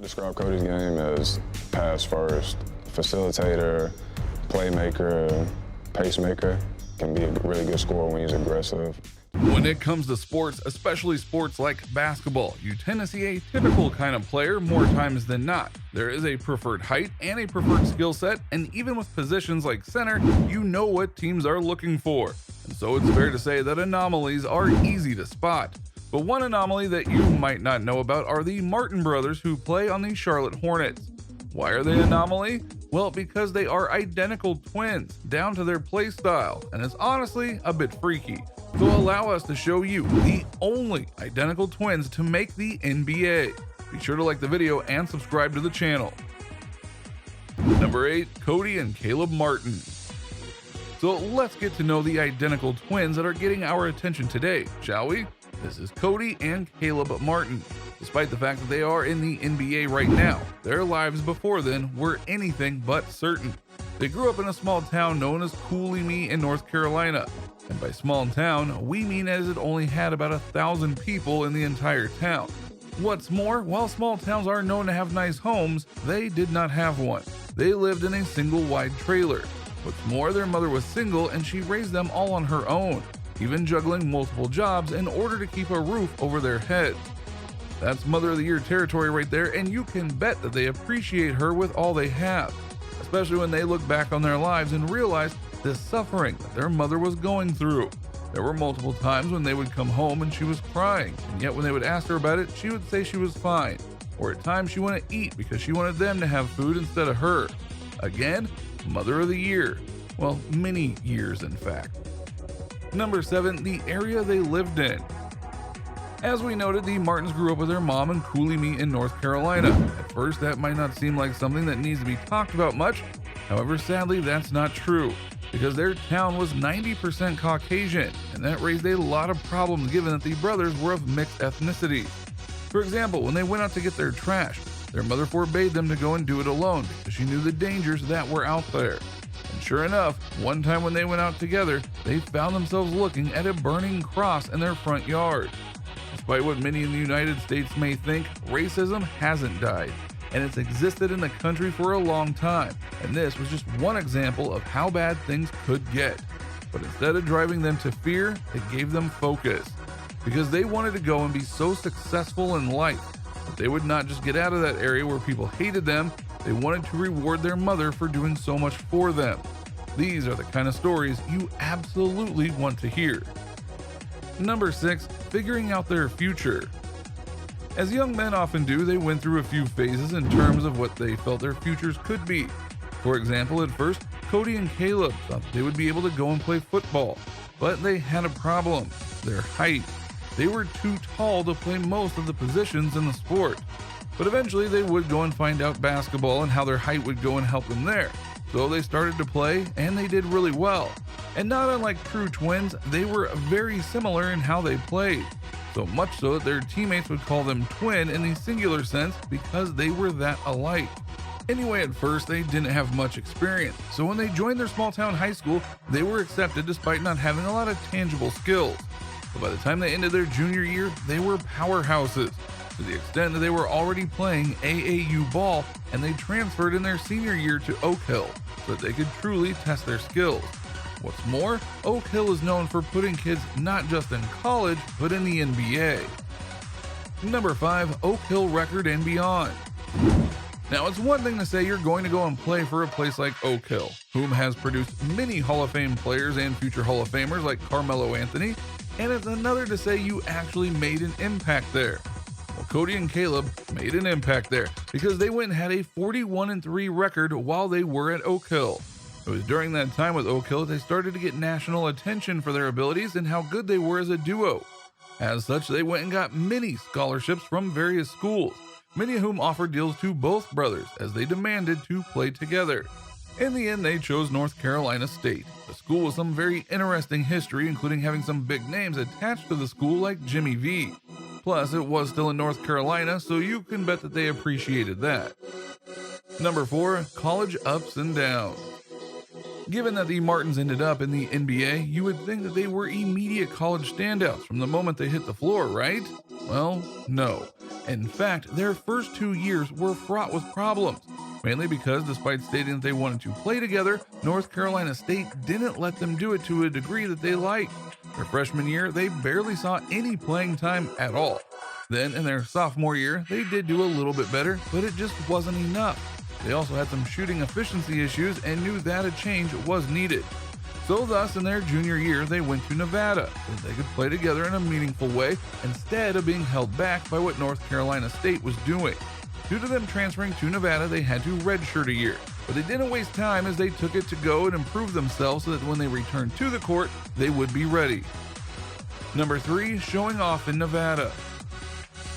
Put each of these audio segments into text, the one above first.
I describe Cody's game as pass first, facilitator, playmaker, pacemaker. Can be a really good scorer when he's aggressive. When it comes to sports, especially sports like basketball, you tend to see a typical kind of player more times than not. There is a preferred height and a preferred skill set, and even with positions like center, you know what teams are looking for. And so it's fair to say that anomalies are easy to spot. But one anomaly that you might not know about are the Martin brothers who play on the Charlotte Hornets. Why are they an anomaly? Well, because they are identical twins, down to their play style, and it's honestly a bit freaky. So allow us to show you the only identical twins to make the NBA. Be sure to like the video and subscribe to the channel. Number 8, Cody and Caleb Martin. So let's get to know the identical twins that are getting our attention today, shall we? This is Cody and Caleb Martin. Despite the fact that they are in the NBA right now, their lives before then were anything but certain. They grew up in a small town known as Cooley in North Carolina. And by small town, we mean as it only had about 1,000 people in the entire town. What's more, while small towns are known to have nice homes, they did not have one. They lived in a single wide trailer. What's more, their mother was single and she raised them all on her own, even juggling multiple jobs in order to keep a roof over their heads. That's Mother of the Year territory right there, and you can bet that they appreciate her with all they have, especially when they look back on their lives and realize the suffering that their mother was going through. There were multiple times when they would come home and she was crying, and yet when they would ask her about it, she would say she was fine. Or at times she wanted to eat because she wanted them to have food instead of her. Again, Mother of the Year. Well, many years in fact. Number 7, the area they lived in. As we noted, the Martins grew up with their mom in Cooley in North Carolina. At first, that might not seem like something that needs to be talked about much. However, sadly, that's not true, because their town was 90% Caucasian, and that raised a lot of problems given that the brothers were of mixed ethnicity. For example, when they went out to get their trash, their mother forbade them to go and do it alone because she knew the dangers that were out there. And sure enough, one time when they went out together, they found themselves looking at a burning cross in their front yard. Despite what many in the United States may think, racism hasn't died, and it's existed in the country for a long time, and this was just one example of how bad things could get. But instead of driving them to fear, it gave them focus, because they wanted to go and be so successful in life that they would not just get out of that area where people hated them, they wanted to reward their mother for doing so much for them. These are the kind of stories you absolutely want to hear. Number 6, figuring out their future. As young men often do, they went through a few phases in terms of what they felt their futures could be. For example, at first, Cody and Caleb thought they would be able to go and play football, but they had a problem: their height. They were too tall to play most of the positions in the sport. But eventually they would go and find out basketball and how their height would go and help them there. So they started to play, and they did really well. And not unlike true twins, they were very similar in how they played. So much so that their teammates would call them twin in the singular sense because they were that alike. Anyway, at first they didn't have much experience, so when they joined their small town high school, they were accepted despite not having a lot of tangible skills. But by the time they ended their junior year, they were powerhouses, to the extent that they were already playing AAU ball, and they transferred in their senior year to Oak Hill so that they could truly test their skills. What's more, Oak Hill is known for putting kids not just in college, but in the NBA. Number 5, Oak Hill record and beyond. Now, it's one thing to say you're going to go and play for a place like Oak Hill, whom has produced many Hall of Fame players and future Hall of Famers like Carmelo Anthony, and it's another to say you actually made an impact there. Well, Cody and Caleb made an impact there because they went and had a 41-3 record while they were at Oak Hill. It was during that time with Oak Hill they started to get national attention for their abilities and how good they were as a duo. As such, they went and got many scholarships from various schools, many of whom offered deals to both brothers as they demanded to play together. In the end, they chose North Carolina State, a school with some very interesting history, including having some big names attached to the school like Jimmy V. Plus, it was still in North Carolina, so you can bet that they appreciated that. Number 4, college ups and downs. Given that the Martins ended up in the NBA, you would think that they were immediate college standouts from the moment they hit the floor, right? Well, no. In fact, their first 2 years were fraught with problems, mainly because despite stating that they wanted to play together, North Carolina State didn't let them do it to a degree that they liked. Their freshman year, they barely saw any playing time at all. Then in their sophomore year, they did do a little bit better, but it just wasn't enough. They also had some shooting efficiency issues and knew that a change was needed. So thus, in their junior year, they went to Nevada so that they could play together in a meaningful way instead of being held back by what North Carolina State was doing. Due to them transferring to Nevada, they had to redshirt a year, but they didn't waste time as they took it to go and improve themselves so that when they returned to the court, they would be ready. Number 3, showing off in Nevada.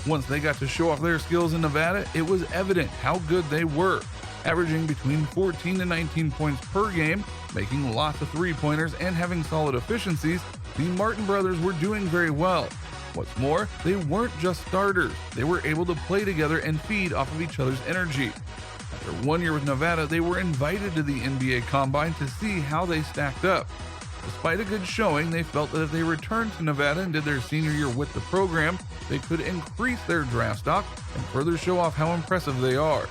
Once they got to show off their skills in Nevada, it was evident how good they were, averaging between 14 to 19 points per game, making lots of three-pointers, and having solid efficiencies. The Martin brothers were doing very well. What's more, they weren't just starters. They were able to play together and feed off of each other's energy. After 1 year with Nevada, they were invited to the NBA Combine to see how they stacked up. Despite a good showing, they felt that if they returned to Nevada and did their senior year with the program, they could increase their draft stock and further show off how impressive they are.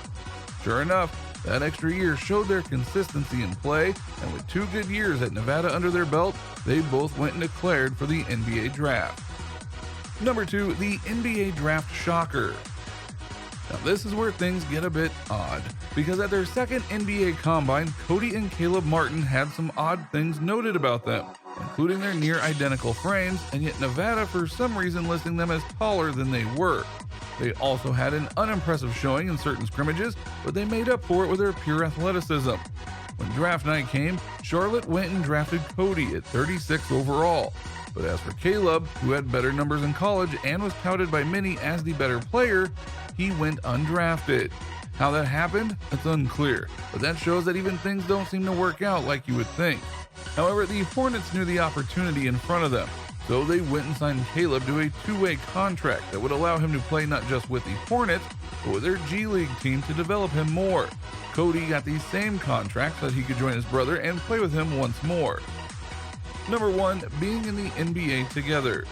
Sure enough, that extra year showed their consistency in play, and with 2 good years at Nevada under their belt, they both went and declared for the NBA draft. Number 2, the NBA draft shocker. Now this is where things get a bit odd, because at their second NBA Combine, Cody and Caleb Martin had some odd things noted about them, including their near identical frames, and yet Nevada for some reason listing them as taller than they were. They also had an unimpressive showing in certain scrimmages, but they made up for it with their pure athleticism. When draft night came, Charlotte went and drafted Cody at 36 overall. But as for Caleb, who had better numbers in college and was touted by many as the better player, he went undrafted. How that happened? It's unclear, but that shows that even things don't seem to work out like you would think. However, the Hornets knew the opportunity in front of them, so they went and signed Caleb to a 2-way contract that would allow him to play not just with the Hornets, but with their G League team to develop him more. Cody got the same contract so that he could join his brother and play with him once more. Number 1, being in the NBA together.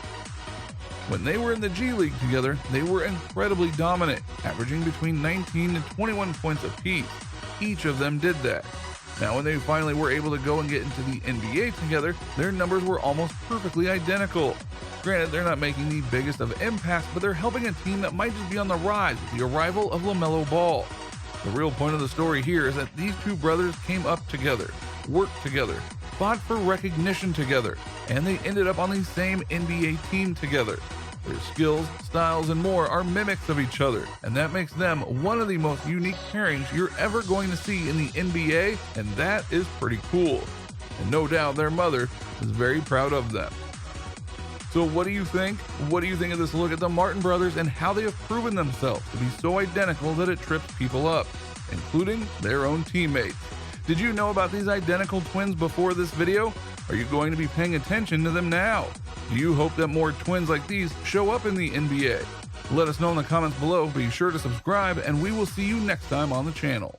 When they were in the G League together, they were incredibly dominant, averaging between 19 to 21 points apiece. Each of them did that. Now when they finally were able to go and get into the NBA together, their numbers were almost perfectly identical. Granted, they're not making the biggest of impacts, but they're helping a team that might just be on the rise with the arrival of LaMelo Ball. The real point of the story here is that these two brothers came up together, worked together, fought for recognition together, and they ended up on the same NBA team together. Their skills, styles, and more are mimics of each other, and that makes them one of the most unique pairings you're ever going to see in the NBA, and that is pretty cool. And no doubt their mother is very proud of them. So what do you think? What do you think of this look at the Martin brothers and how they have proven themselves to be so identical that it trips people up, including their own teammates? Did you know about these identical twins before this video? Are you going to be paying attention to them now? Do you hope that more twins like these show up in the NBA? Let us know in the comments below, be sure to subscribe, and we will see you next time on the channel.